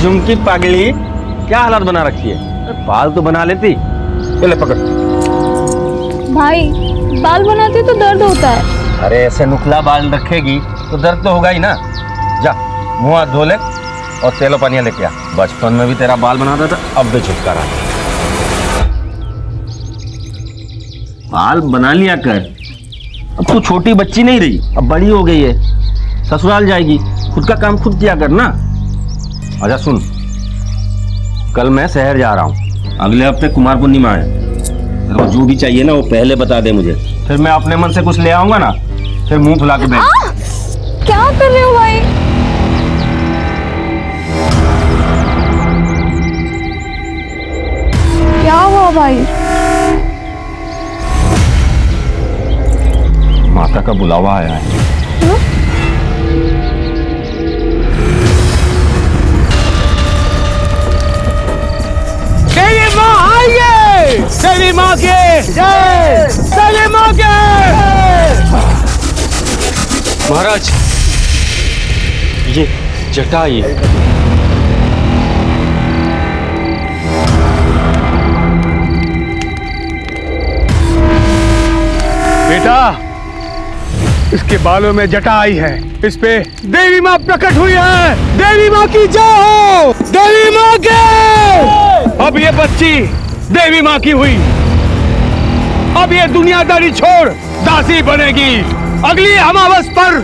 झुमकी पागली, क्या हालत बना रखी है? बाल तो बना लेती। ले पकड़। भाई बाल बनाते तो दर्द होता है। अरे ऐसे नुकला बाल रखेगी तो दर्द तो होगा ही ना। जा मुंह हाथ धो ले और तेलो पानिया लेके आ। बचपन में भी तेरा बाल बनाता था, अब भी छुटकारा। बाल बना लिया कर। अब तू छोटी बच्ची नहीं रही, अब बड़ी हो गई है, ससुराल जाएगी, खुद का काम खुद किया कर ना। अच्छा सुन, कल मैं शहर जा रहा हूँ, अगले हफ्ते कुमार पूर्णिमा है। तेरे को जो भी चाहिए ना वो पहले बता दे मुझे, फिर मैं अपने मन से कुछ ले आऊंगा ना, फिर मुंह फुला के बैठ। क्या कर रहे हो भाई? क्या हुआ भाई? माता का बुलावा आया है। तेरी माँ आइए, तेरी माँ के जय, तेरी माँ के। महाराज ये जटाई बेटा, इसके बालों में जटा आई है, इस पे देवी माँ प्रकट हुई है। देवी माँ की जय हो, देवी माँ के। अब ये बच्ची देवी माँ की हुई, अब ये दुनियादारी छोड़ दासी बनेगी। अगली अमावस पर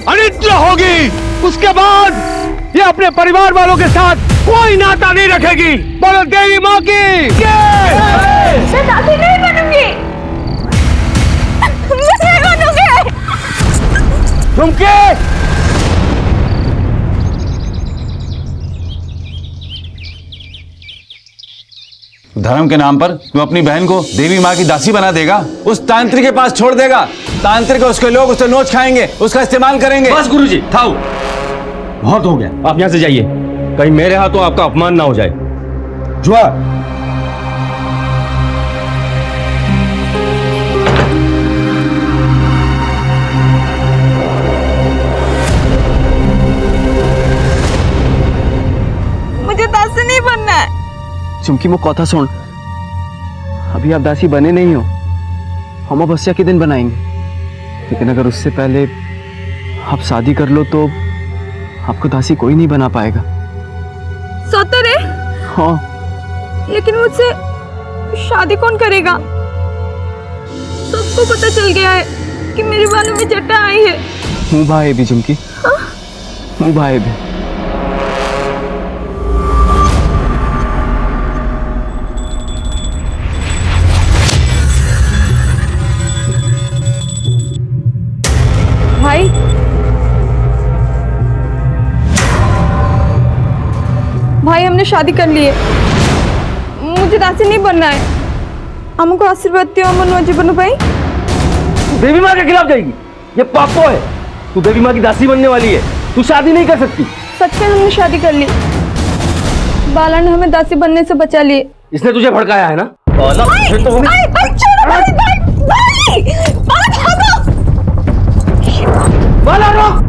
अनिद्र होगी, उसके बाद ये अपने परिवार वालों के साथ कोई नाता नहीं रखेगी। बोलो देवी माँ की जय। मैं दासी नहीं बनूंगी। मैं नहीं बनूंगी। झुमके, धर्म के नाम पर तू अपनी बहन को देवी माँ की दासी बना देगा, उस तांत्रिक के पास छोड़ देगा। तांत्रिक उसके लोग उससे नोच खाएंगे, उसका इस्तेमाल करेंगे। बस गुरुजी, थाओ, बहुत हो गया, आप यहाँ से जाइए, कहीं मेरे हाथों आपका अपमान ना हो जाए। जुआ मुझे दासी नहीं बनना है। चुमकी मो कथा सुन, अभी आप दासी बने नहीं हो, हम अवश्य के दिन बनाएंगे, लेकिन अगर उससे पहले आप शादी कर लो तो आपको दासी कोई नहीं बना पाएगा। सोते रे? हाँ। लेकिन मुझसे शादी कौन करेगा? सबको पता चल गया है कि मेरे बालों में जटा आई है। मुँह भाई भी चुमकी, मुँह भाई भी। भाई भाई हमने शादी कर ली है, मुझे दासी नहीं बनना है। हमको आशीर्वाद दियो अमन जीवन भाई। देवी माँ के खिलाफ जाएगी, ये पापो है। तू देवी माँ की दासी बनने वाली है, तू शादी नहीं कर सकती। सच में हमने शादी कर ली, बाला ने हमें दासी बनने से बचा लिए। इसने तुझे भड़काया है ना? बाला फिर तो बाला रोक।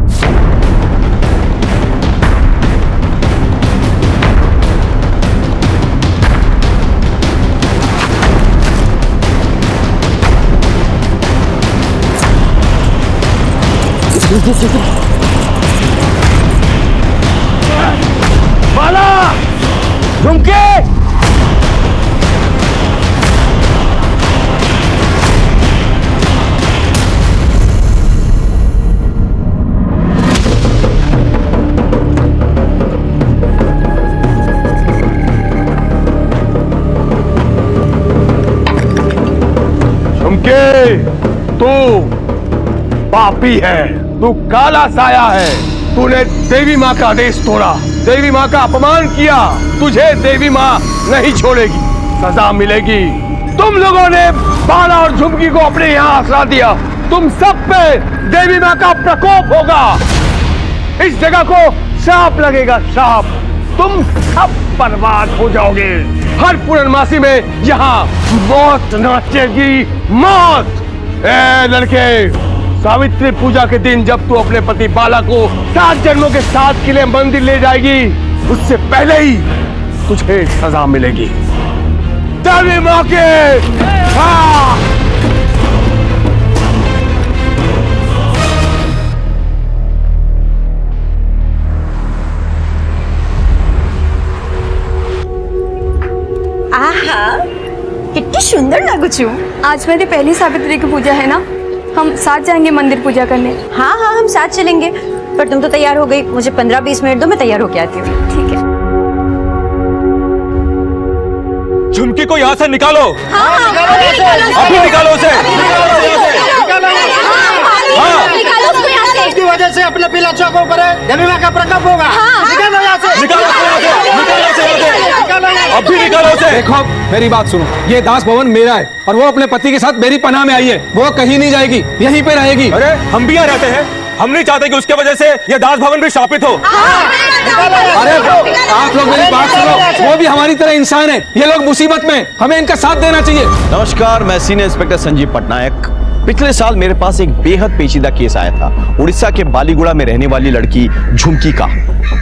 बाला, झुमके, तू पापी है, तू काला साया है। तूने देवी माँ का आदेश तोड़ा, देवी माँ का अपमान किया, तुझे देवी माँ नहीं छोड़ेगी, सजा मिलेगी। तुम लोगों ने बाला और झुमकी को अपने यहाँ आसरा दिया, तुम सब पे देवी माँ का प्रकोप होगा। इस जगह को श्राप लगेगा, श्राप। तुम सब बर्बाद हो जाओगे। हर पूर्णमासी में यहाँ मौत नाचेगी, मौत। ए लड़के, सावित्री पूजा के दिन जब तू अपने पति बाला को 7 जन्मों के साथ के लिए मंदिर ले जाएगी, उससे पहले ही तुझे सजा मिलेगी। देवी माँ के हाँ! आहा कितनी सुंदर लागू छू। आज मेरी पहली सावित्री की पूजा है ना, हम साथ जाएंगे मंदिर पूजा करने। हाँ हाँ हम साथ चलेंगे, पर तुम तो तैयार हो गई, मुझे 15-20 मिनट दो, मैं तैयार होके आती हूँ। ठीक है। झुमकी को यहाँ से निकालो। अभी निकालो उसे। इसकी वजह से अपने पिला चौकों पर देवी माँ का प्रकोप होगा। निकालो यहाँ से। अभी निकालो उसे। देखो मेरी बात सुनो, ये दास भवन मेरा है और वो अपने पति के साथ मेरी पनाह में आई है। वो कहीं नहीं जाएगी, यहीं पे रहेगी। अरे हम भी यहाँ रहते हैं, हम नहीं चाहते कि उसके वजह से ये दास भवन भी शापित हो। अरे आप लोग मेरी बात सुनो, वो भी हमारी तरह इंसान है। ये लोग मुसीबत में, हमें इनका साथ देना चाहिए। नमस्कार, मैं सीनियर इंस्पेक्टर संजीव पटनायक। पिछले साल मेरे पास एक बेहद पेचीदा केस आया था, उड़ीसा के बालीगुड़ा में रहने वाली लड़की झुमकी का,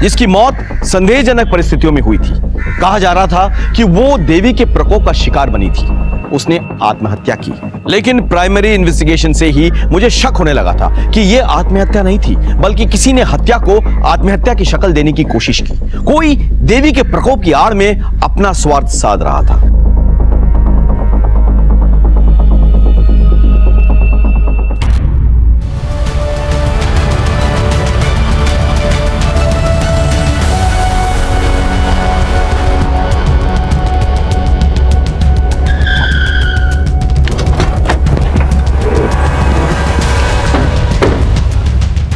जिसकी मौत संदेहजनक परिस्थितियों में हुई थी। कहा जा रहा था कि वो देवी के प्रकोप का शिकार बनी थी, उसने आत्महत्या की। लेकिन प्राइमरी इन्वेस्टिगेशन से ही मुझे शक होने लगा था कि यह आत्महत्या नहीं थी, बल्कि किसी ने हत्या को आत्महत्या की शक्ल देने की कोशिश की। कोई देवी के प्रकोप की आड़ में अपना स्वार्थ साध रहा था।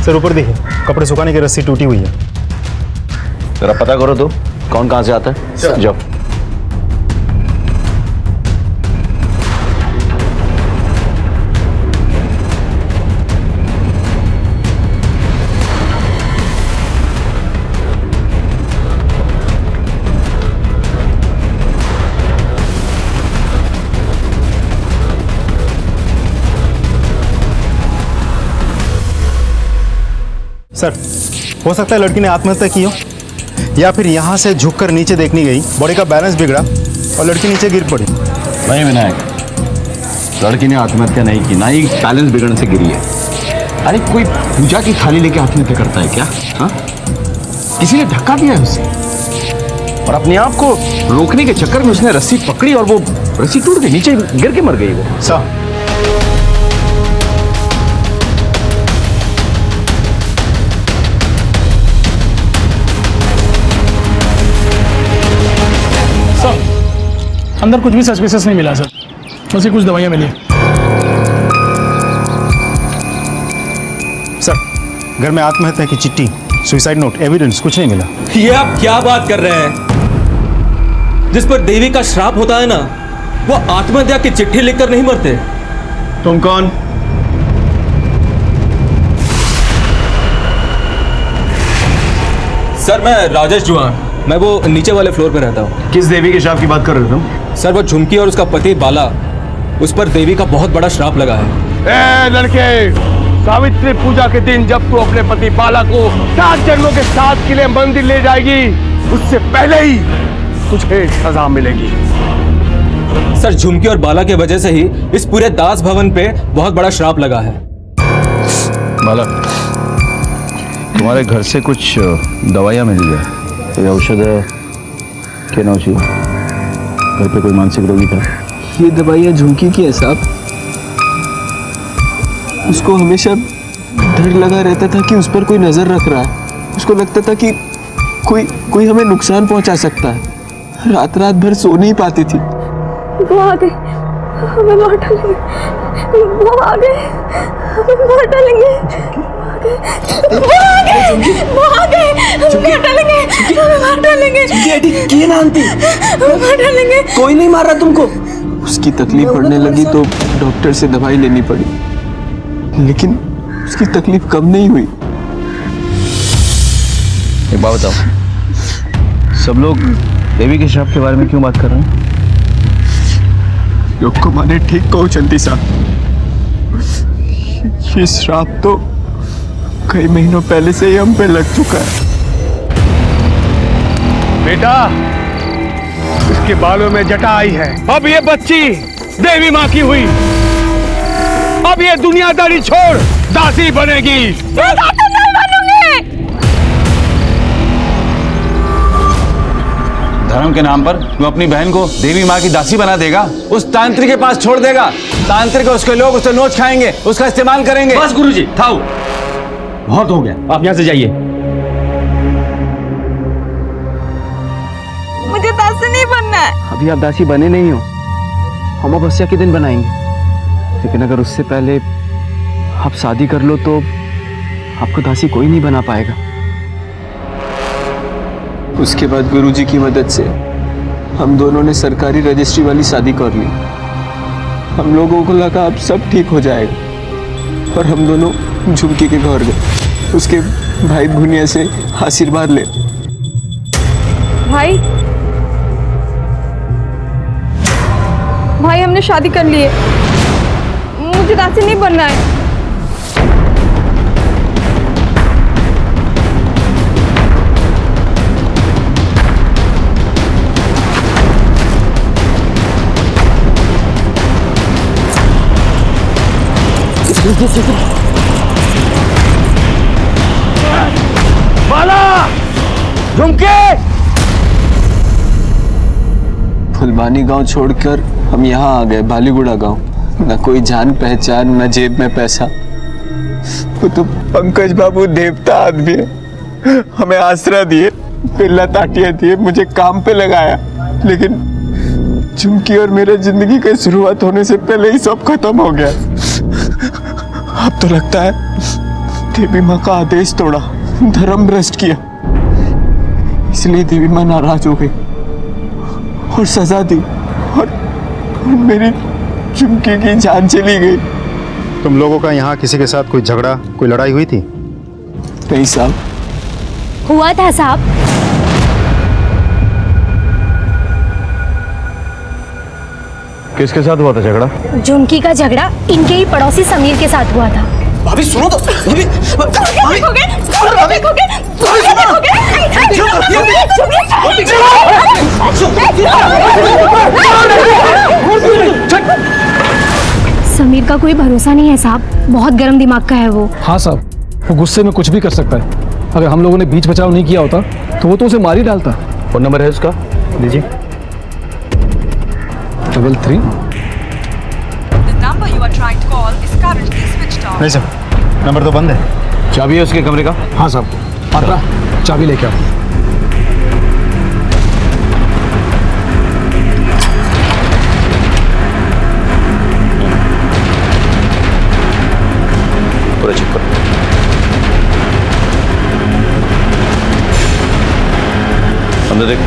सर ऊपर देखिए, कपड़े सुखाने की रस्सी टूटी हुई है। जरा पता करो तो कौन कहां से आता है। जाओ। सर हो सकता है लड़की ने आत्महत्या की हो, या फिर यहाँ से झुककर नीचे देखने गई, बॉडी का बैलेंस बिगड़ा और लड़की नीचे गिर पड़ी। नहीं विनायक, लड़की ने आत्महत्या नहीं की, ना ही बैलेंस बिगड़ने से गिरी है। अरे कोई पूजा की थाली लेके आत्महत्या करता है क्या? हाँ, किसी ने धक्का दिया है उसे और अपने आप को रोकने के चक्कर में उसने रस्सी पकड़ी और वो रस्सी टूट गई, नीचे गिर के मर गई वो। सर अंदर कुछ भी सस्पिशियस नहीं मिला सर, बस ये कुछ दवाइयाँ मिली। सर घर में आत्महत्या की चिट्ठी, सुसाइड नोट, एविडेंस कुछ नहीं मिला। ये आप क्या बात कर रहे हैं? जिस पर देवी का श्राप होता है ना, वो आत्महत्या की चिट्ठी लिखकर नहीं मरते। तुम कौन? सर मैं राजेश जुआन, मैं वो नीचे वाले फ्लोर पे रहता हूँ। किस देवी के श्राप की बात कर रहे हो तुम? सर वो झुमकी और उसका पति बाला, उस पर देवी का बहुत बड़ा श्राप लगा है। ए लड़के, सावित्री पूजा के दिन जब तू अपने पति बाला को 7 जन्मों के साथ के लिए मंदिर ले जाएगी, उससे पहले ही तुझे सजा मिलेगी। सर झुमकी और बाला के वजह से ही इस पूरे दास भवन पे बहुत बड़ा श्राप लगा है। बाला, तुम्हारे घर से कुछ दवाइयाँ मिली है? कोई औषध है क्या? ना चाहिए? घर पे कोई मानसिक रोगी था? ये दवाइयाँ झुमकी की है साहब। उसको हमेशा डर लगा रहता था कि उस पर कोई नजर रख रहा है। उसको लगता था कि कोई हमें नुकसान पहुंचा सकता है। रात रात भर सो नहीं पाती थी। वो आ गए, हमें मार डालेंगे। वो आ गए, हमें मार डालेंगे। वो आ गए, हमें मार डालेंगे। हमें मार डालेंगे। मार डालेंगे। कोई नहीं मार रहा तुमको। उसकी तकलीफ बढ़ने लगी तो डॉक्टर से दवाई लेनी पड़ी, लेकिन उसकी तकलीफ कम नहीं हुई। एक बात बताओ, सब लोग देवी के श्राप के बारे में क्यों बात कर रहे हैं? योग को माने ठीक कहो चंदी साहब, ये श्राप तो कई महीनों पहले से ही हम पे लग चुका है। बेटा, इसके बालों में जटा आई है। अब ये बच्ची देवी माँ की हुई। अब ये दुनियादारी छोड़ दासी बनेगी। धर्म के नाम पर वो अपनी बहन को देवी माँ की दासी बना देगा, उस तांत्रिक के पास छोड़ देगा। तांत्रिक उसके लोग उससे नोच खाएंगे, उसका इस्तेमाल करेंगे। बस गुरुजी, थाओ, बहुत हो गया, आप यहाँ से जाइए। मुझे दासी नहीं बनना है। अभी आप दासी बने नहीं हो, अमावस्या के दिन बनाएंगे। लेकिन अगर उससे पहले आप शादी कर लो तो आपको दासी कोई नहीं बना पाएगा। उसके बाद गुरुजी की मदद से हम दोनों ने सरकारी रजिस्ट्री वाली शादी कर ली। हम लोगों को लगा अब सब ठीक हो जाएगा और हम दोनों झुमकी के घर गए, उसके भाई भुनिया से आशीर्वाद ले। भाई भाई हमने शादी कर ली है, मुझे दासी नहीं बनना है। बाला, झुमके। फुलबानी गांव छोड़कर हम यहाँ आ गए, बालीगुड़ा गांव। न कोई जान पहचान, न जेब में पैसा। वो तो पंकज बाबू देवता आदमी है, हमें आसरा दिए, पिल्ला ताटिया दिए, मुझे काम पे लगाया। लेकिन झुमकी और मेरे जिंदगी की शुरुआत होने से पहले ही सब खत्म हो गया। अब तो लगता है देवी माँ का आदेश तोड़ा, धर्म भ्रष्ट किया, इसलिए देवी माँ नाराज हो गई और सजा दी और मेरी झुमकी की जान चली गई। तुम लोगों का यहाँ किसी के साथ कोई झगड़ा, कोई लड़ाई हुई थी? नहीं साहब। हुआ था साहब। किसके साथ हुआ था झगड़ा? झुमकी का झगड़ा इनके ही पड़ोसी समीर के साथ हुआ था। भाभी सुनो तो, भाभी समीर का कोई भरोसा नहीं है साहब, बहुत गर्म दिमाग का है वो। हाँ साहब, वो गुस्से में कुछ भी कर सकता है। अगर हम लोगों ने बीच बचाव नहीं किया होता तो वो तो उसे मार ही डालता। फोन नंबर है उसका, दीजिए। 33। नहीं सर, नंबर तो बंद है। चाबी है उसके कमरे का? हाँ साहब। पात्रा, चाबी लेके आओ। पूरा चेक करो। अंदर देख।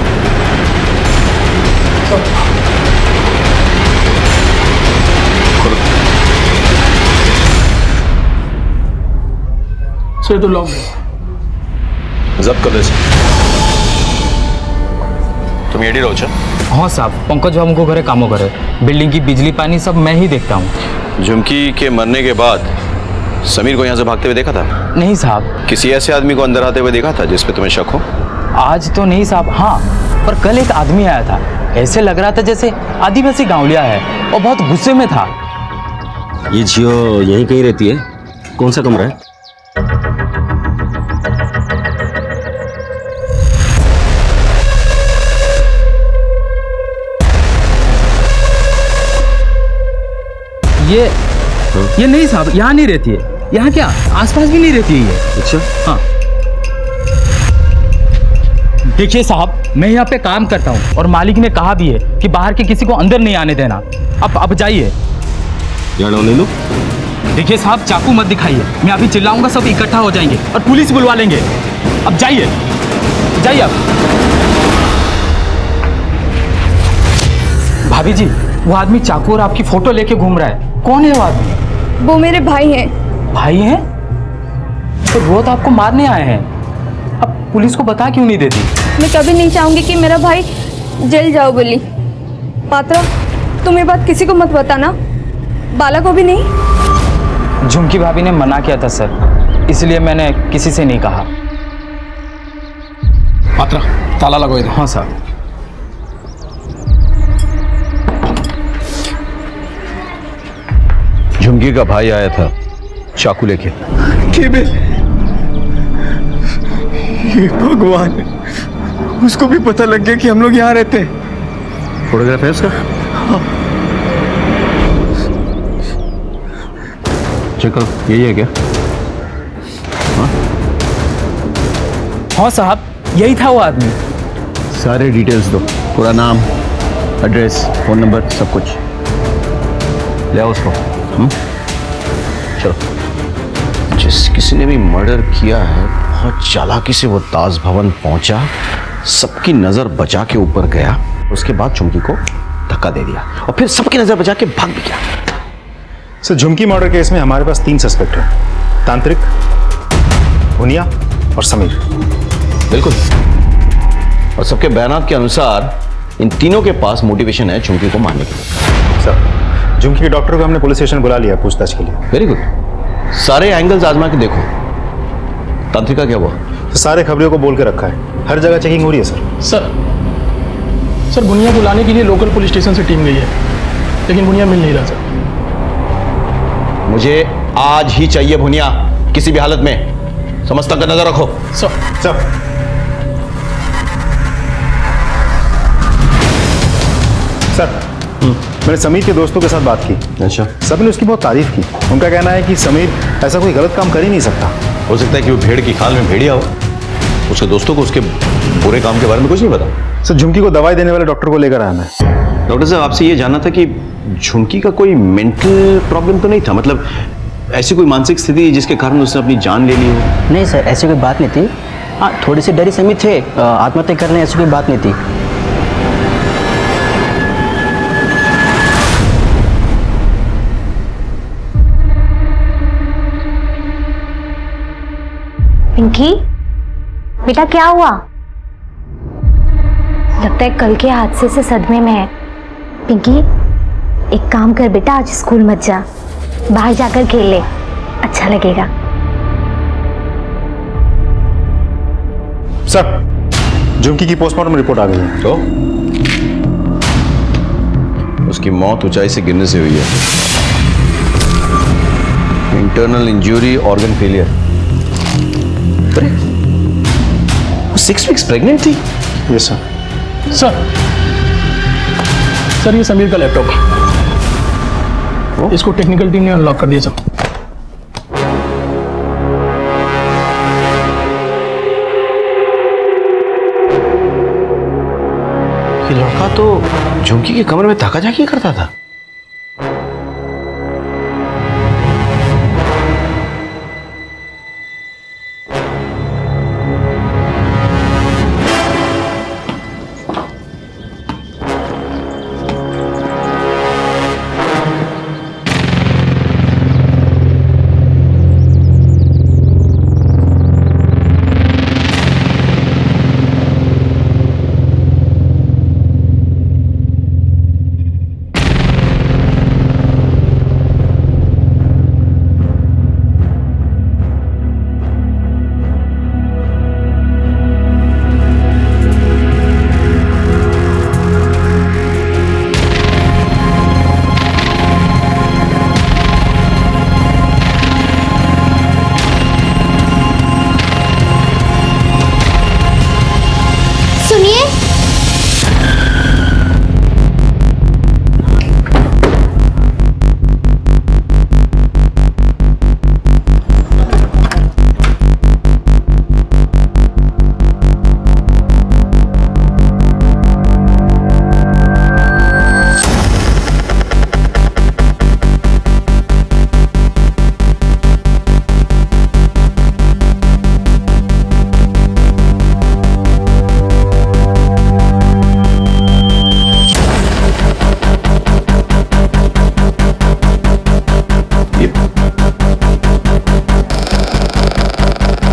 सर तो लॉक जब्त कर दे। तुम एडी रहो? हाँ साहब, पंकज हमको घरे कामों करे, बिल्डिंग की बिजली पानी सब मैं ही देखता हूँ। झुमकी के मरने के बाद समीर को यहाँ से भागते हुए देखा था? नहीं साहब। किसी ऐसे आदमी को अंदर आते हुए देखा था जिस पे तुम्हें शक हो? आज तो नहीं साहब। हाँ, पर कल एक आदमी आया था, ऐसे लग रहा था जैसे आदिवासी गांवलिया है और बहुत गुस्से में था। ये जियो यहीं कहीं रहती है? कौन सा कमरा है? ये नहीं साहब, यहाँ नहीं रहती है। यहाँ क्या आसपास भी नहीं रहती है ये। अच्छा। हाँ देखिए साहब, मैं यहाँ पे काम करता हूँ और मालिक ने कहा भी है कि बाहर के किसी को अंदर नहीं आने देना। अब जाइए। ले लो। देखिए साहब, चाकू मत दिखाइए, मैं अभी चिल्लाऊंगा सब इकट्ठा हो जाएंगे और पुलिस बुलवा लेंगे। अब जाइए जाइए। अब भाभी जी, वो आदमी चाकू और आपकी फोटो लेके घूम रहा है, कौन है वो आदमी? वो मेरे भाई हैं। भाई हैं? तो वो तो आपको मारने आए हैं, अब पुलिस को बता क्यों नहीं देती? मैं कभी नहीं चाहूंगी कि मेरा भाई जेल जाओ बोली। पात्रा, तुम ये बात किसी को मत बताना, बाला को भी नहीं। झुमकी भाभी ने मना किया था सर, इसलिए मैंने किसी से नहीं कहा। पात्रा, ताला लगो इधर। हाँ साहब। झुमकी का भाई आया था चाकू लेके। ये भगवान, उसको भी पता लग गया कि हम लोग यहाँ रहते हैं। फोटोग्राफ है उसका? चेक करो, यही है क्या? हाँ साहब, यही था वो आदमी। सारे डिटेल्स दो, पूरा नाम, एड्रेस, फोन नंबर, सब कुछ ले आओ उसको। चलो। जिस किसी ने भी मर्डर किया है, बहुत चालाकी से वो ताज भवन पहुंचा, सबकी नजर बचा के ऊपर गया, उसके बाद झुमकी को धक्का दे दिया और फिर सबकी नजर बचा के भाग भी गया। सर, झुमकी मर्डर केस में हमारे पास 3 सस्पेक्ट हैं, तांत्रिक, भुनिया और समीर। बिल्कुल, और सबके बयानात के अनुसार इन तीनों के पास मोटिवेशन है झुमकी को मारने के लिए। सर, झुमकी के डॉक्टर को हमने पुलिस स्टेशन बुला लिया पूछताछ के लिए। वेरी गुड, सारे एंगल्स आजमा के देखो। तांत्रिका क्या हुआ? तो सारे खबरियों को बोल के रखा है, हर जगह चेकिंग हो रही है सर। सर बुनिया को लाने के लिए लोकल पुलिस स्टेशन से टीम गई है, लेकिन बुनिया मिल नहीं रहा सर। मुझे आज ही चाहिए भुनिया, किसी भी हालत में। समझता का नजर रखो। सर मैंने समीर के दोस्तों के साथ बात की। अच्छा। सभी ने उसकी बहुत तारीफ की। उनका कहना है कि समीर ऐसा कोई गलत काम कर ही नहीं सकता। हो सकता है कि वो भेड़ की खाल में भेड़िया हो। उसके दोस्तों को उसके बुरे काम के बारे में कुछ नहीं पता। सर, झुमकी को दवाई देने वाले डॉक्टर को लेकर आया मैं। डॉक्टर साहब, आपसे ये जानना था कि झुमकी का कोई मेंटल प्रॉब्लम तो नहीं था? मतलब ऐसी कोई मानसिक स्थिति जिसके कारण उसने अपनी जान ले ली हो? नहीं सर, ऐसी कोई बात नहीं थी। हाँ, थोड़ी सी डरी समीर थे, आत्महत्या करने ऐसी कोई बात नहीं थी। पिंकी, बेटा क्या हुआ? लगता है कल के हादसे से सदमे में है। पिंकी, एक काम कर बेटा, आज स्कूल मत जा, बाहर जाकर खेल ले, अच्छा लगेगा। सर, झुमकी की पोस्टमार्टम रिपोर्ट आ गई है। तो उसकी मौत ऊंचाई से गिरने से हुई है। Internal injury, organ failure. अरे, वो 6 वीक्स प्रेग्नेंट थी? Yes sir. सर ये समीर का लैपटॉप है, इसको टेक्निकल टीम ने अनलॉक कर दिया सर। ये लड़का तो झुमकी के कमरे में ताका झाकी करता था।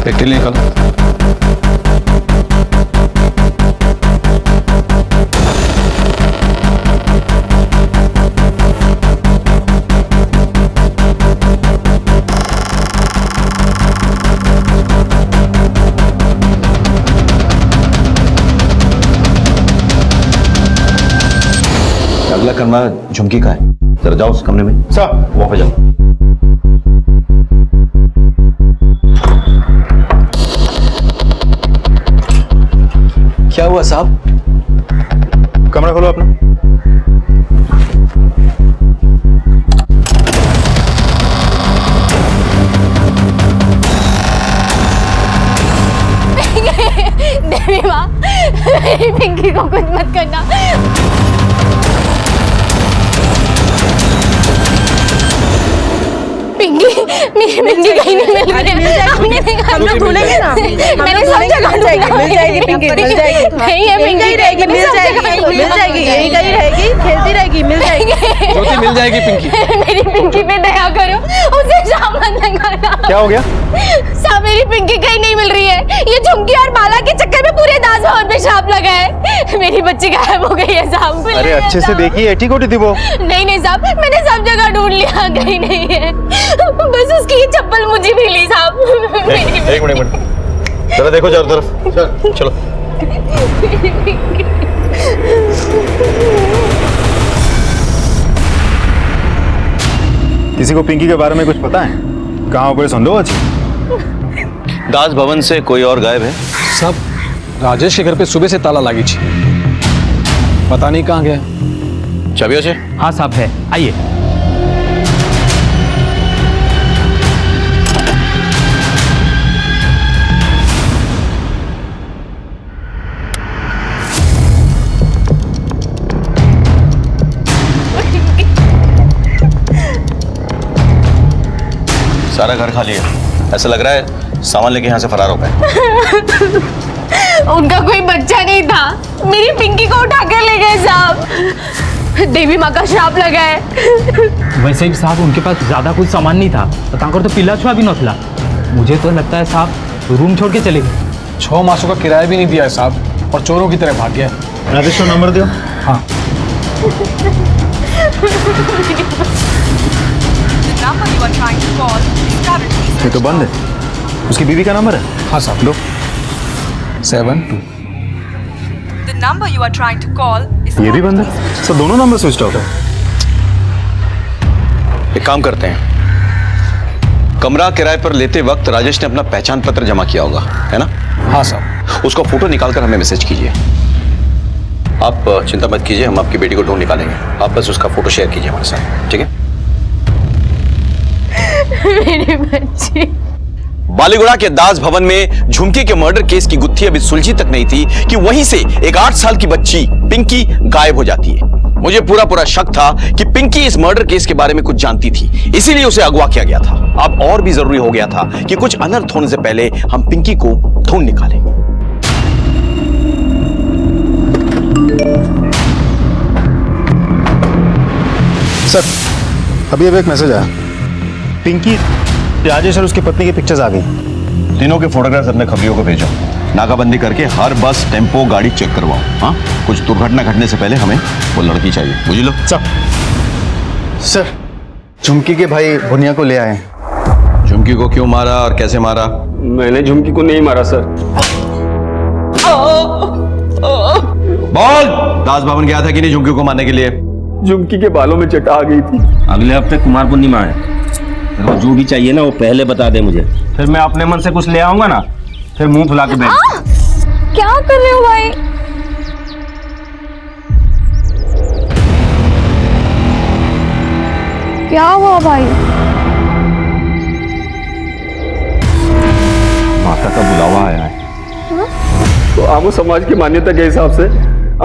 प्रैक्टिकल निकालो। कमरा झुमकी का है, जरा जाओ उस कमरे में। सर वहां पे जाओ। क्या हुआ साहब? कमरा खोलो अपना। देवी माँ, मेरी पिंकी को कुछ मत करना। पिंकी, मेरी पिंकी कहीं नहीं मिल रही है। हम लोग ढूंढेंगे ना, मैंने सब जगह ढूंढा। मिल जाएगी पिंकी, मिल जाएगी। नहीं है पिंकी, रहेगी, मिल जाएगी, यही कहीं रहेगी, खेलती रहेगी, मिल जाएगी। ज्योति मिल जाएगी पिंकी। मेरी पिंकी पे दया करो, उसे शाम मत लगाना। क्या हो गया? साहब मेरी पिंकी कहीं नहीं मिल रही है। ये झुमकी और बाला के चक्कर में पूरे दास भवन पे छाप लगा है। मेरी बच्ची गायब हो गई है साहब। अरे अच्छे से देखिए, एटी कोटी थी वो। नहीं साहब, मैंने सब जगह ढूंढ लिया, कहीं नहीं है। बस उसकी चप्पल मुझे मिली साहब। एक मिनट, जरा देखो चारों तरफ। चलो। किसी को पिंकी के बारे में कुछ पता है? कहाँ कोई संदेह अच्छी? दास भवन से कोई और गायब है? सब राजेश के घर पे सुबह से ताला लगी थी, पता नहीं कहाँ गया। चाबियों से? हाँ साहब है, आइए। सारा घर खाली है, ऐसा लग रहा है सामान लेके यहाँ से फरार हो गए। उनका कोई बच्चा नहीं था, मेरी पिंकी को उठाकर ले गए साहब। देवी माँ का श्राप लगा है। वैसे ही साहब उनके पास ज्यादा कुछ सामान नहीं था, तांकर तो पिल्ला छुआ भी नथला। मुझे तो लगता है साहब रूम छोड़ के चले गए। 6 मासों का किराया भी नहीं दिया है साहब, और चोरों की तरह भाग गया। राजेश को नंबर दो। हाँ। ये तो बंद है। उसकी बीवी का नंबर है? हाँ साहब। लो। 72। The number you are trying to call is ये भी बंद है। सर दोनों नंबर स्विच ऑफ है। एक काम करते हैं, कमरा किराए पर लेते वक्त राजेश ने अपना पहचान पत्र जमा किया होगा, है ना? हाँ साहब। उसका फोटो निकालकर हमें मैसेज कीजिए। आप चिंता मत कीजिए, हम आपकी बेटी को ढूंढ निकालेंगे। आप बस उसका फोटो शेयर कीजिए हमारे साथ, ठीक है? मेरी बच्ची। बालीगुड़ा के दास भवन में झुमकी के मर्डर केस की गुत्थी अभी सुलझी तक नहीं थी कि वहीं से एक 8 साल की बच्ची पिंकी गायब हो जाती है। मुझे पूरा शक था कि पिंकी इस मर्डर केस के बारे में कुछ जानती थी, इसीलिए उसे अगवा किया गया था। अब और भी जरूरी हो गया था कि कुछ अनर्थ होने से पहले हम पिंकी को ढूंढ निकालें। सर अभी एक मैसेज आया, पिंकी, राजेश और उसकी पत्नी की पिक्चर्स आ गई। तीनों के फोटोग्राफ्स अपने खबरियों को भेजो। नाकाबंदी करके हर बस, टेम्पो, गाड़ी चेक करवाओ। हाँ, कुछ दुर्घटना घटने से पहले हमें वो लड़की चाहिए, बुझ लो। सर झुमकी के भाई भुनिया को ले आए। झुमकी को क्यों मारा और कैसे मारा? मैंने झुमकी को नहीं मारा सर। बोल, दास भवन गया था कि नहीं झुमकी को मारने के लिए? झुमकी के बालों में चटा आ गई थी। अगले हफ्ते कुमार पूर्णिमा है, तो जो भी चाहिए ना वो पहले बता दे मुझे, फिर मैं अपने मन से कुछ ले आऊंगा ना, फिर मुंह फुला के बैठ। क्या कर रहे हो भाई? क्या हुआ भाई? माता का बुलावा आया है। तो आमो समाज की मान्यता के हिसाब से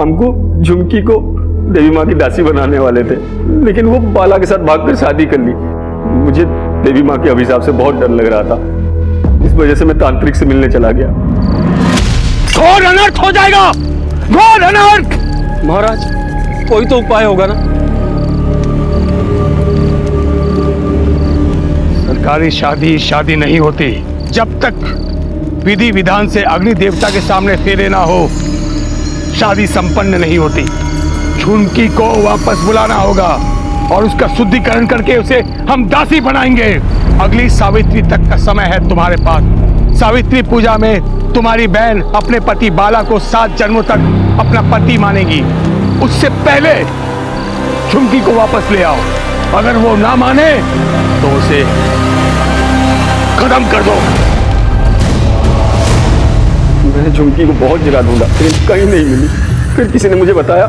हमको झुमकी को देवी माँ की दासी बनाने वाले थे, लेकिन वो बाला के साथ भागकर शादी कर ली। मुझे देवी माँ के अभिशाप से बहुत डर लग रहा था, इस वजह से मैं तांत्रिक से मिलने चला गया। घोर अनर्थ हो जाएगा, घोर अनर्थ। महाराज कोई तो उपाय होगा ना? सरकारी शादी नहीं होती जब तक विधि विधान से अग्नि देवता के सामने फेरे ना हो, शादी संपन्न नहीं होती। झुमकी को वापस बुलाना होगा और उसका शुद्धिकरण करके उसे हम दासी बनाएंगे। अगली सावित्री तक का समय है तुम्हारे पास। सावित्री पूजा में तुम्हारी बहन अपने पति बाला को 7 जन्मों तक अपना पति मानेगी। उससे पहले झुमकी को वापस ले आओ। अगर वो ना माने तो उसे खत्म कर दो। मैंने झुमकी को बहुत जगह ढूंढा, लेकिन कहीं नहीं मिली। फिर किसी ने मुझे बताया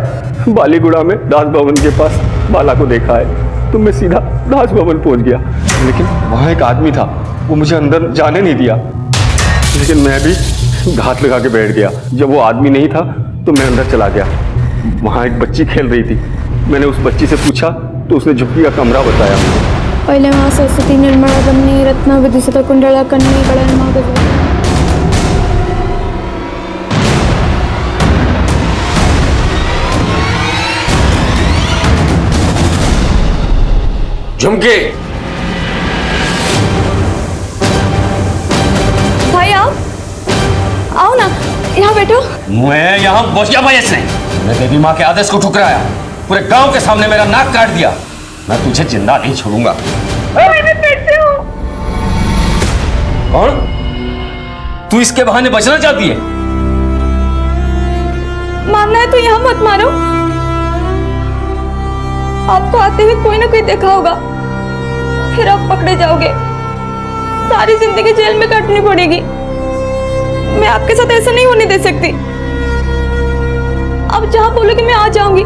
बालीगुड़ा में दास भवन के पास बाला को देखा है, तो मैं सीधा दास भवन पहुंच गया। लेकिन वहां एक आदमी था, वो मुझे अंदर जाने नहीं दिया। लेकिन मैं भी घात लगा के बैठ गया। जब वो आदमी नहीं था तो मैं अंदर चला गया। वहां एक बच्ची खेल रही थी। मैंने उस बच्ची से पूछा तो उसने झुमकी का कमरा बताया मुझे। पहले माँ सरस्वती निर्मला रमणी रत्न विदुषिता कुंडला कन्नी गणन माँ गजरा। झुमकी, भाई आओ, आओ ना, यहाँ बैठो। मैं यहाँ पहुंच गया भाई ऐसे। मैं देवी माँ के आदेश को ठुकराया, पूरे गांव के सामने मेरा नाक काट दिया। मैं तुझे जिंदा नहीं छोड़ूंगा। कौन? तू इसके बहाने बचना चाहती है? मारना है तो यहाँ मत मारो। आपको आते हुए कोई ना कोई देखा होगा, फिर आप पकड़े जाओगे, सारी जिंदगी जेल में काटनी पड़ेगी। मैं आपके साथ ऐसा नहीं होने दे सकती। आप जहां बोलोगे मैं आ जाऊंगी,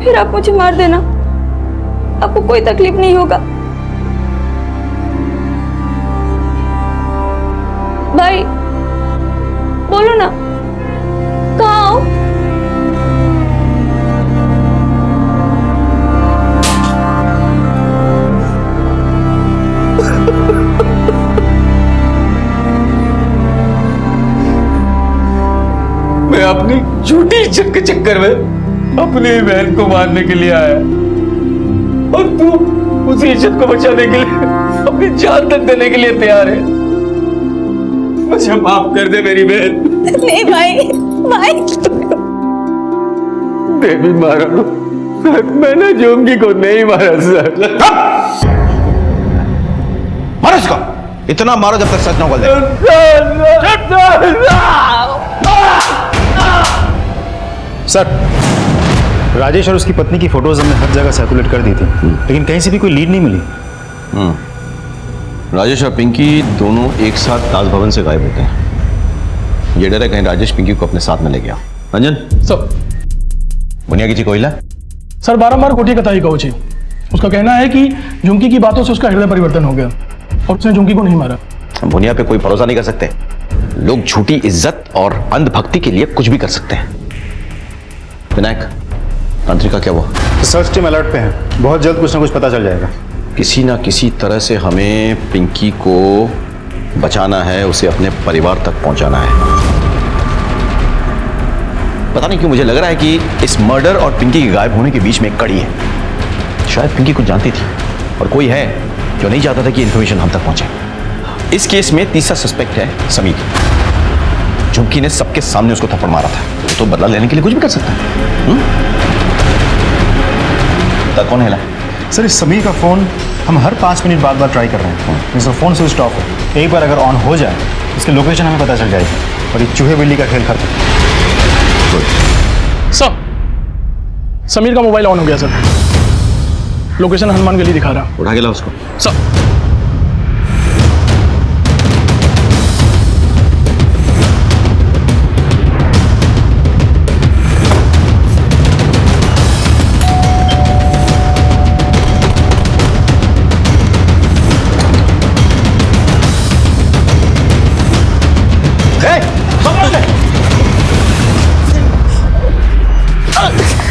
फिर आप मुझे मार देना, आपको कोई तकलीफ नहीं होगा। भाई बोलो ना, कहाँ आओ? मैं अपनी झूठी इज्जत के चक्कर में अपनी बहन को मारने के लिए आया, और तू उसी इज्जत को बचाने के लिए अपनी जान तक देने के लिए तैयार है। मुझे माफ कर दे मेरी बहन। नहीं भाई, भाई देवी मारा सर, मैंने झुमकी को नहीं मारा सर। मारो इसको, इतना मारो जब तक सच न बोल सर, राजेश और उसकी पत्नी की फोटोज हमने हर जगह सर्कुलेट कर दी थी, लेकिन कहीं से भी कोई लीड नहीं मिली। राजेश और पिंकी दोनों एक साथ दास भवन से गायब होते हैं। ये डर है कहीं राजेश पिंकी को अपने साथ में ले गया। रंजन सर, बुनिया की कोयला सर बारंबार कोठी कथाई कहू छी। उसका कहना है कि झुमकी की बातों से उसका हृदय परिवर्तन हो गया और उसने झुमकी को नहीं मारा। बुनिया पे कोई भरोसा नहीं कर सकते। लोग झूठी इज्जत और अंधभक्ति के लिए कुछ भी कर सकते हैं। विनायक, तांत्रिका क्या हुआ? सर्च टीम अलर्ट पे है, बहुत जल्द कुछ ना कुछ पता चल जाएगा। किसी ना किसी तरह से हमें पिंकी को बचाना है, उसे अपने परिवार तक पहुंचाना है। पता नहीं क्यों मुझे लग रहा है कि इस मर्डर और पिंकी के गायब होने के बीच में एक कड़ी है। शायद पिंकी कुछ जानती थी और कोई है जो नहीं चाहता था कि इंफॉर्मेशन हम तक पहुंचे। इस केस में तीसरा सस्पेक्ट है समीर। झुमकी ने सबके सामने उसको थप्पड़ मारा था, तो बदला लेने के लिए कुछ भी कर सकता है। कौन है? सर, इस समीर का फोन हम हर 5 मिनट बाद ट्राई कर रहे हैं। इसका फोन स्विच ऑफ है। एक बार अगर ऑन हो जाए, इसकी लोकेशन हमें पता चल जाएगी और ये चूहे बिल्ली का खेल खत्म। सर, समीर का मोबाइल ऑन हो गया सर। लोकेशन हनुमान गली दिखा रहा। उठा के लाओ उसको। सर,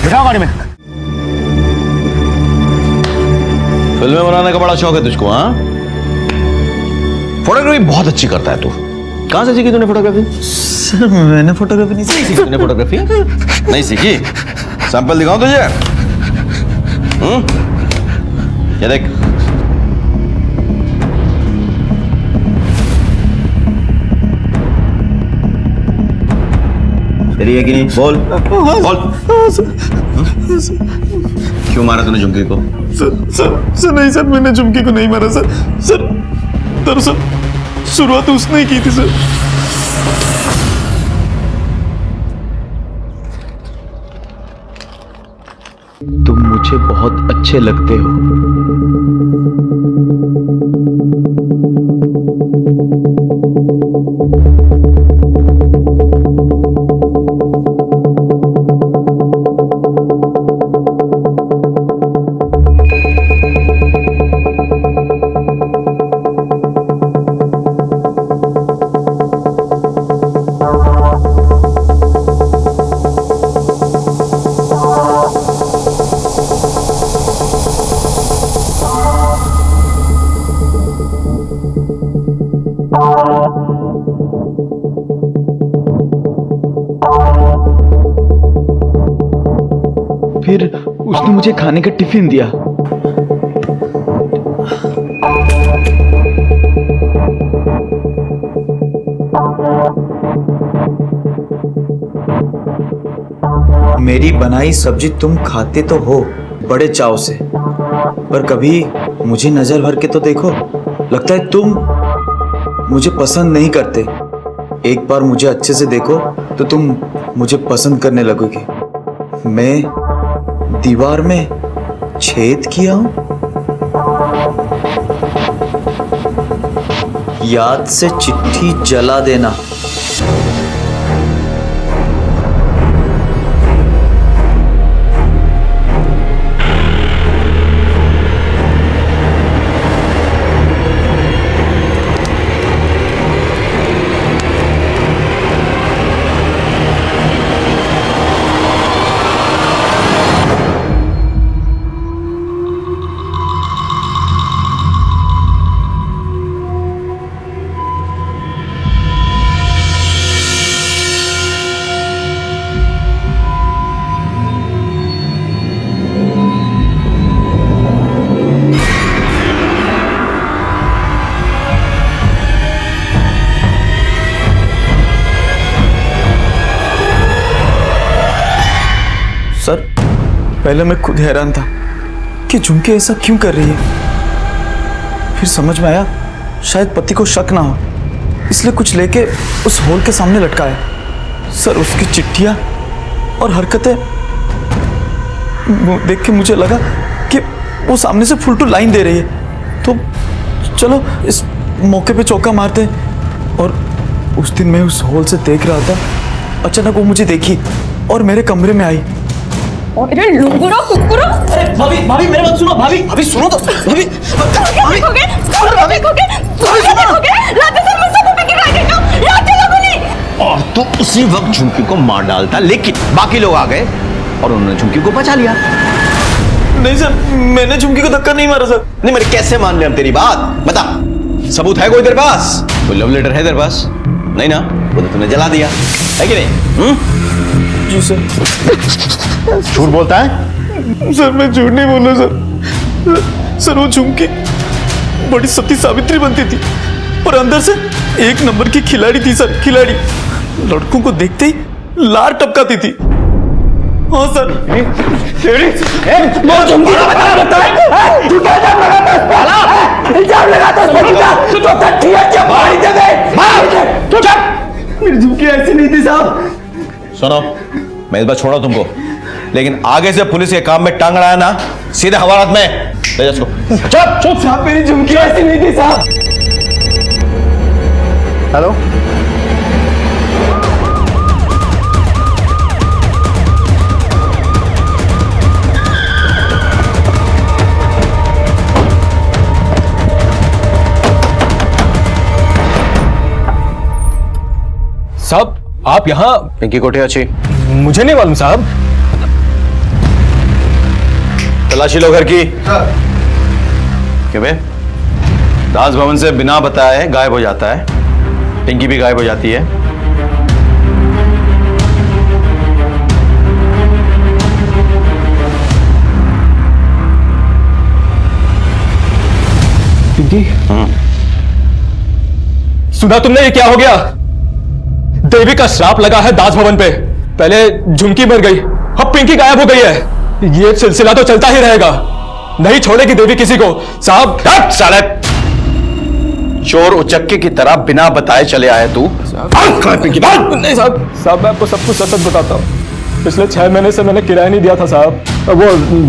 बिठाओ गाड़ी में। फिल्में बनाने का बड़ा शौक है तुझको? हाँ, फोटोग्राफी बहुत अच्छी करता है तू। कहां से सीखी तूने फोटोग्राफी? सर, मैंने फोटोग्राफी नहीं सीखी। तूने फोटोग्राफी नहीं सीखी? सैंपल दिखाऊं तुझे? ये देख। तेरी है कि नहीं? बोल बोल। क्यों मारा तूने झुमकी को? सर नहीं सर, मैंने झुमकी को नहीं मारा सर। सर दरअसल शुरुआत उसने ही की थी सर। तुम मुझे बहुत अच्छे लगते हो। फिर उसने मुझे खाने का टिफिन दिया। मेरी बनाई सब्जी तुम खाते तो हो बड़े चाव से, पर कभी मुझे नजर भर के तो देखो। लगता है तुम मुझे पसंद नहीं करते। एक बार मुझे अच्छे से देखो तो तुम मुझे पसंद करने लगोगे। मैं दीवार में छेद किया हूं? याद से चिट्ठी जला देना। सर, पहले मैं खुद हैरान था कि झुमकी ऐसा क्यों कर रही है। फिर समझ में आया शायद पति को शक ना हो, इसलिए कुछ लेके उस होल के सामने लटकाया। सर, उसकी चिट्ठियां और हरकतें देख के मुझे लगा कि वो सामने से फुल टू लाइन दे रही है, तो चलो इस मौके पे चौका मारते हैं। और उस दिन मैं उस होल से देख रहा था, अचानक वो मुझे देखी और मेरे कमरे में आई। अरे लुंगुरा कुकुरा! भाभी भाभी मेरे बात सुनो, भाभी भाभी सुनो तो, भाभी भाभी देखोगे लाते सर मुझसे मुंह पे गिरा देगा, लाते लोगों ने। और तो उसी वक्त झुमकी को मार डालता, लेकिन बाकी लोग आ गए और उन्होंने झुमकी को बचा लिया। नहीं सर, मैंने झुमकी को धक्का नहीं मारा सर। नहीं, मेरे कैसे मान ले हम तेरी बात? बता, सबूत है कोई तेरे पास? कोई लव लेटर है तेरे पास? नहीं ना, वो तो तूने जला दिया है कि नहीं? जी सर। झूठ बोलता है? सर मैं झूठ नहीं बोल रहा सर। सर वो झुमकी बड़ी सती सावित्री बनती थी, पर अंदर से एक नंबर की खिलाड़ी थी सर, खिलाड़ी। लड़कों को देखते ही लार टपकाती थी। हाँ सर। मेरी झुमकी ऐसी नहीं थी साहब। सुनो, मैं इस बार छोड़ा तुमको, लेकिन आगे से पुलिस के काम में टांग अड़ाया ना, सीधे हवालात में ले जा इसको। चुप चुप साहब, मेरी झुमकी ऐसी नहीं थी साहब। हेलो, साहब आप यहाँ? पिंकी कोठे अच्छी? मुझे नहीं मालूम साहब। तलाशी लो घर की। क्यों बे? दास भवन से बिना बताए गायब हो जाता है, पिंकी भी गायब हो जाती है। पिंकी? सुना तुमने ये क्या हो गया? देवी का श्राप लगा है दास भवन पे। पहले झुमकी मर गई, अब पिंकी गायब हो गई है। ये सिलसिला तो चलता ही रहेगा, नहीं छोड़ेगी देवी किसी को। साहब साले चोर उचक्के की तरह बिना बताए चले आए तू। नहीं साहब, साहब मैं आपको सब कुछ सच बताता हूँ। पिछले 6 महीने से मैंने किराया नहीं दिया था साहब। वो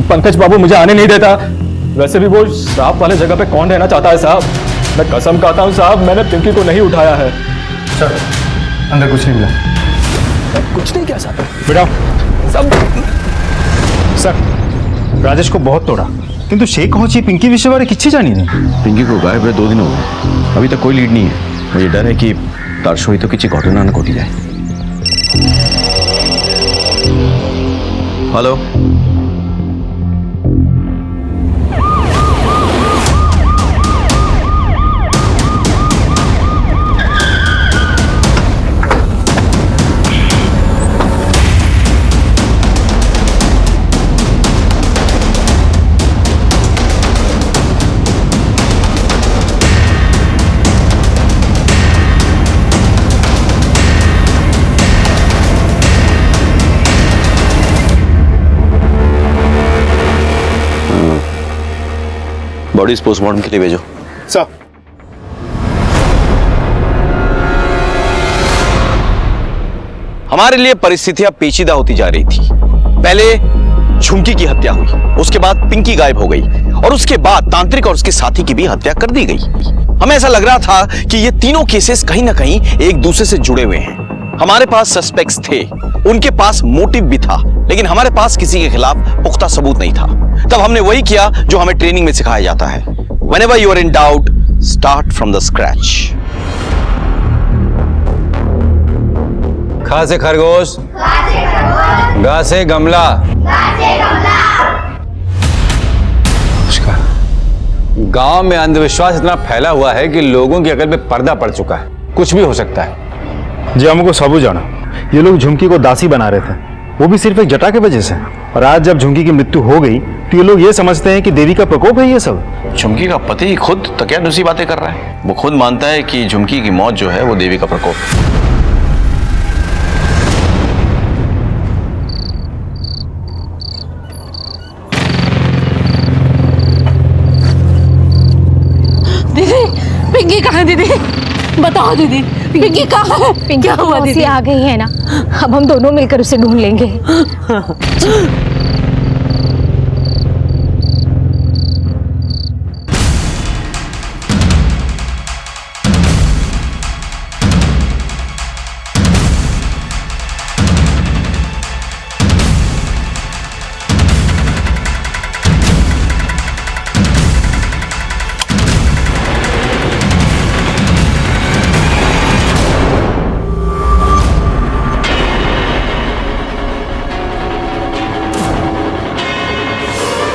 पंकज बाबू मुझे आने नहीं देता। वैसे भी वो श्राप वाले जगह पे कौन रहना चाहता है साहब। मैं कसम खाता हूँ साहब, मैंने पिंकी को नहीं उठाया है। सर अंदर कुछ नहीं मिला। कुछ नहीं क्या साहब? बेटा सब सर राजेश को बहुत तोड़ा, किंतु शेख होची पिंकी विषय बारे किच्छी जानी नहीं। पिंकी को गायब हुए 2 दिन हो गए, अभी तक कोई लीड नहीं है। मुझे डर है कि तारशोई तो किसी घटना न घटी जाए। हेलो, बॉडीज पोस्टमार्टम के लिए भेजो। सर हमारे लिए परिस्थितियां पेचीदा होती जा रही थी। पहले झुमकी की हत्या हुई, उसके बाद पिंकी गायब हो गई और उसके बाद तांत्रिक और उसके साथी की भी हत्या कर दी गई। हमें ऐसा लग रहा था कि ये तीनों केसेस कहीं ना कहीं एक दूसरे से जुड़े हुए हैं। हमारे पास सस्पेक्ट्स थे, उनके पास मोटिव भी था, लेकिन हमारे पास किसी के खिलाफ पुख्ता सबूत नहीं था। तब हमने वही किया जो हमें ट्रेनिंग में सिखाया जाता है। Whenever you are in doubt, start from the scratch. खा से खरगोश, गा से गमला। गांव में अंधविश्वास इतना फैला हुआ है कि लोगों की अकल पे पर्दा पड़ चुका है, कुछ भी हो सकता है। जी हमको सबू जाना, ये लोग झुमकी को दासी बना रहे थे, वो भी सिर्फ एक जटा की वजह से। और आज जब झुमकी की मृत्यु हो गई तो ये लोग ये समझते हैं कि देवी का प्रकोप है ये सब। झुमकी का पति खुद तकियानुसी बातें कर रहा है। वो खुद मानता है कि झुमकी की मौत जो है वो देवी का प्रकोप। दीदी पिंकी कहाँ है? दीदी बताओ दीदी, पिंकी कहाँ है? पिंकी क्या हुआ मौसी दीदी? आ गई है ना, अब हम दोनों मिलकर उसे ढूंढ लेंगे।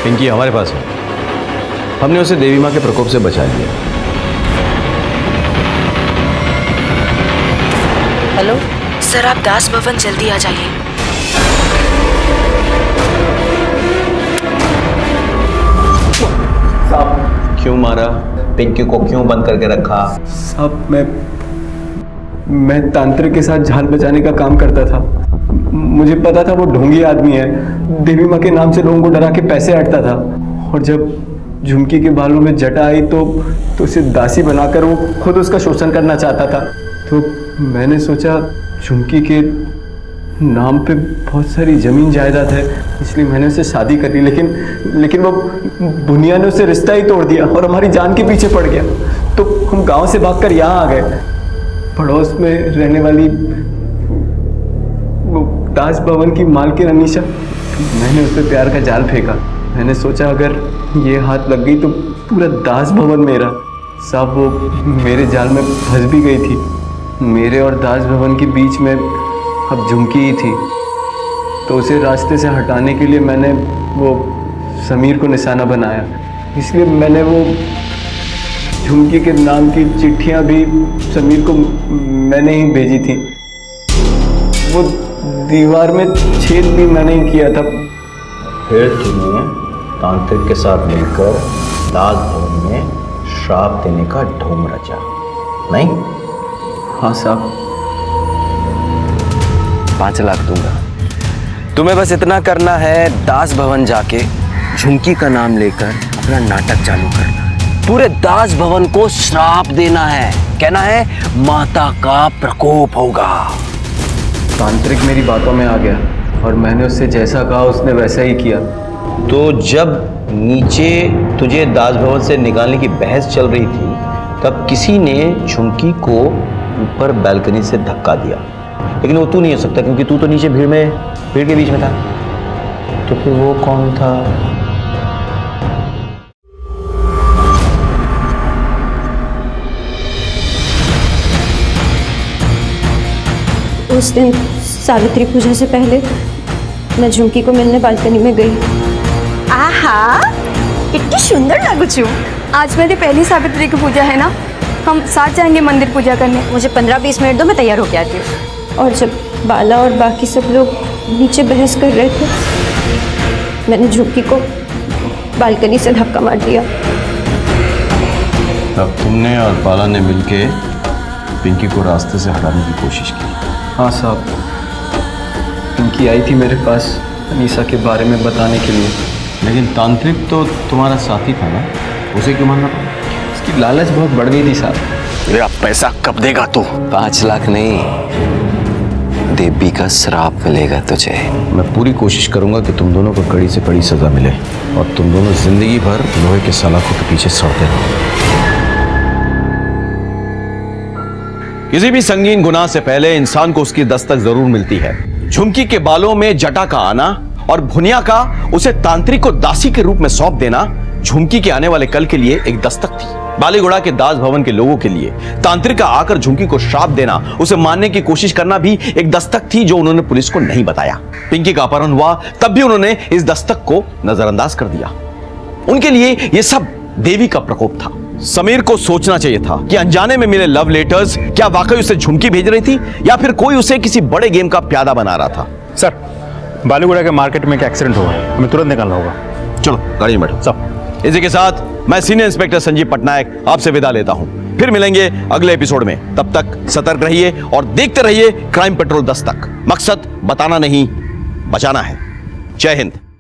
पिंकी हमारे पास है, हमने उसे देवी माँ के प्रकोप से बचा लिया। हेलो सर, आप दास भवन जल्दी आ जाइए। साहब क्यों मारा? पिंकी को क्यों बंद करके रखा? साहब मैं तांत्रिक के साथ जान बचाने का काम करता था। मुझे पता था वो ढोंगी आदमी है, देवी माँ के नाम से लोगों को डरा के पैसे हटता था। और जब झुमकी के बालों में जटा आई तो उसे दासी बनाकर वो खुद उसका शोषण करना चाहता था। तो मैंने सोचा झुमकी के नाम पे बहुत सारी जमीन जायदाद है, इसलिए मैंने उससे शादी करी। लेकिन वो बुनिया ने उससे रिश्ता ही तोड़ दिया और हमारी जान के पीछे पड़ गया। तो हम गांव से भागकर यहाँ आ गए। पड़ोस में रहने वाली वो दास भवन की मालकिन अनीशा, मैंने उस पर प्यार का जाल फेंका। मैंने सोचा अगर ये हाथ लग गई तो पूरा दास भवन मेरा। साहब वो मेरे जाल में फंस भी गई थी। मेरे और दास भवन के बीच में अब झुमकी ही थी। तो उसे रास्ते से हटाने के लिए मैंने वो समीर को निशाना बनाया। इसलिए मैंने वो झुमकी के नाम की चिट्ठियाँ भी समीर को मैंने ही भेजी थी। वो दीवार में छेद भी मैंने ही किया था। फिर तुम्हें तांत्रिक के साथ मिलकर दास भवन में श्राप देने का ढोंग रचा, नहीं? हाँ साहब। 5 लाख दूंगा। तुम्हें बस इतना करना है, दास भवन जाके झुमकी का नाम लेकर अपना नाटक चालू करना। पूरे दास भवन को श्राप देना है, कहना है माता का प्रकोप होगा। तांत्रिक मेरी बातों में आ गया। और मैंने उससे जैसा कहा उसने वैसा ही किया। तो जब नीचे तुझे दास भवन से निकालने की बहस चल रही थी तब किसी ने झुमकी को ऊपर बालकनी से धक्का दिया, लेकिन वो तू नहीं हो सकता क्योंकि तू तो नीचे भीड़ के बीच में था। तो फिर वो कौन था? उस दिन सावित्री पूजा से पहले मैं झुमकी को मिलने बालकनी में गई। आहा कितनी सुंदर लागू छू। आज मेरी पहली सावित्री की पूजा है ना, हम साथ जाएंगे मंदिर पूजा करने। मुझे 15-20 मिनट दो, मैं तैयार होके आती हूँ। और जब बाला और बाकी सब लोग नीचे बहस कर रहे थे, मैंने झुमकी को बालकनी से धक्का मार दिया। तब तुमने और बाला ने मिलके पिंकी को रास्ते से हटाने की कोशिश की? हाँ साहब, पिंकी आई थी मेरे पास अनीसा के बारे में बताने के लिए। लेकिन तांत्रिक तो तुम्हारा साथी था ना, उसे क्यों मानना पड़ा? उसकी लालच बहुत बढ़ गई थी साहब। मेरा पैसा कब देगा तू? 5 लाख नहीं, देवी का श्राप मिलेगा तुझे। मैं पूरी कोशिश करूंगा कि तुम दोनों को कड़ी से कड़ी सजा मिले और तुम दोनों जिंदगी भर लोहे के सलाखों के पीछे सड़ते रहो। किसी भी संगीन गुनाह से पहले इंसान को उसकी दस्तक जरूर मिलती है। झुमकी के बालों में जटा का आना और भुनिया का उसे तांत्रिक को दासी के रूप में सौंप देना झुमकी के आने वाले कल के लिए एक दस्तक थी। बालीगुड़ा के दास भवन के लोगों के लिए तांत्रिक का आकर झुमकी को श्राप देना, उसे मारने की कोशिश करना भी एक दस्तक थी जो उन्होंने पुलिस को नहीं बताया। पिंकी का अपहरण हुआ तब भी उन्होंने इस दस्तक को नजरअंदाज कर दिया। उनके लिए यह सब देवी का प्रकोप था। समीर को सोचना चाहिए था कि अनजाने में मिले लव लेटर्स क्या वाकई उसे झुमकी भेज रही थी या फिर कोई उसे किसी बड़े गेम का प्यादा बना रहा था। सर, बालीगुड़ा के मार्केट में एक एक्सीडेंट हुआ है, हमें तुरंत निकलना होगा। चलो गाड़ी में बैठो सब। इसी के साथ मैं सीनियर इंस्पेक्टर संजीव पटनायक आपसे विदा लेता हूं। फिर मिलेंगे अगले एपिसोड में। तब तक सतर्क रहिए और देखते रहिए क्राइम पेट्रोल 10 तक। मकसद बताना नहीं, बचाना है। जय हिंद।